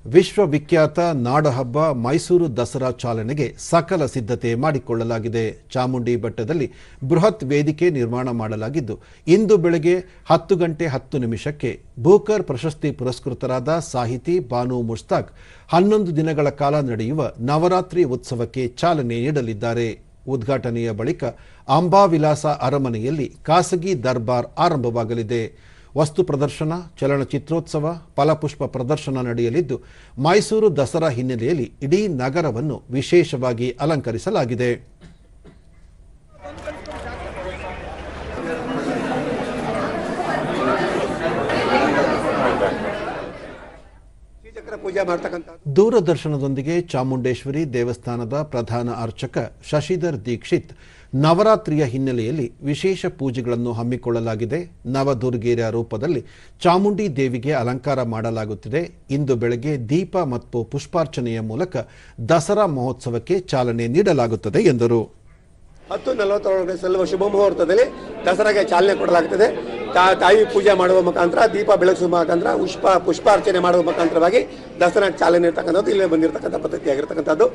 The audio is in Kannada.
ವಿಶ್ವವಿಖ್ಯಾತ ನಾಡಹಬ್ಬ ಮೈಸೂರು ದಸರಾ ಚಾಲನೆಗೆ ಸಕಲ ಸಿದ್ಧತೆ ಮಾಡಿಕೊಳ್ಳಲಾಗಿದೆ. ಚಾಮುಂಡಿ ಬೆಟ್ಟದಲ್ಲಿ ಬೃಹತ್ ವೇದಿಕೆ ನಿರ್ಮಾಣ ಮಾಡಲಾಗಿದ್ದು, ಇಂದು ಬೆಳಗ್ಗೆ 10 ಗಂಟೆ 10 ನಿಮಿಷಕ್ಕೆ ಬೂಕರ್ ಪ್ರಶಸ್ತಿ ಪುರಸ್ಕೃತರಾದ ಸಾಹಿತಿ ಬಾನು ಮುಷ್ತಾಕ್ 11 ದಿನಗಳ ಕಾಲ ನಡೆಯುವ ನವರಾತ್ರಿ ಉತ್ಸವಕ್ಕೆ ಚಾಲನೆ ನೀಡಲಿದ್ದಾರೆ. ಉದ್ಘಾಟನೆಯ ಬಳಿಕ ಅಂಬಾವಿಲಾಸ ಅರಮನೆಯಲ್ಲಿ ಖಾಸಗಿ ದರ್ಬಾರ್ ಆರಂಭವಾಗಲಿದೆ. ವಸ್ತು ಪ್ರದರ್ಶನ, ಚಲನಚಿತ್ರೋತ್ಸವ, ಫಲಪುಷ್ಪ ಪ್ರದರ್ಶನ ನಡೆಯಲಿದ್ದು, ಮೈಸೂರು ದಸರಾ ಹಿನ್ನೆಲೆಯಲ್ಲಿ ಇಡೀ ನಗರವನ್ನು ವಿಶೇಷವಾಗಿ ಅಲಂಕರಿಸಲಾಗಿದೆ. ದೂರದರ್ಶನದೊಂದಿಗೆ ಚಾಮುಂಡೇಶ್ವರಿ ದೇವಸ್ಥಾನದ ಪ್ರಧಾನ ಅರ್ಚಕ ಶಶಿಧರ್ ದೀಕ್ಷಿತ್ ನವರಾತ್ರಿಯ ಹಿನ್ನೆಲೆಯಲ್ಲಿ ವಿಶೇಷ ಪೂಜೆಗಳನ್ನು ಹಮ್ಮಿಕೊಳ್ಳಲಾಗಿದೆ. ನವದುರ್ಗೆಯರ ರೂಪದಲ್ಲಿ ಚಾಮುಂಡಿ ದೇವಿಗೆ ಅಲಂಕಾರ ಮಾಡಲಾಗುತ್ತಿದೆ. ಇಂದು ಬೆಳಗ್ಗೆ ದೀಪ ಮತ್ತು ಪುಷ್ಪಾರ್ಚನೆಯ ಮೂಲಕ ದಸರಾ ಮಹೋತ್ಸವಕ್ಕೆ ಚಾಲನೆ ನೀಡಲಾಗುತ್ತದೆ ಎಂದರು. 10:40 ಸಲ್ಲುವ ಶುಭ ಮುಹೂರ್ತದಲ್ಲಿ ದಸರಾಗೆ ಚಾಲನೆ ಕೊಡಲಾಗುತ್ತದೆ. ತಾಯಿ ಪೂಜೆ ಮಾಡುವ ಮುಖಾಂತರ, ದೀಪ ಬೆಳಗಿಸುವ ಮುಖಾಂತರ, ಪುಷ್ಪಾರ್ಚನೆ ಮಾಡುವ ಮುಖಾಂತರವಾಗಿ ದಸರಾ ಚಾಲನೆ ಇರತಕ್ಕಂಥದ್ದು ಇಲ್ಲೇ ಬಂದಿರತಕ್ಕಂಥ ಪದ್ಧತಿ ಆಗಿರತಕ್ಕಂಥದ್ದು.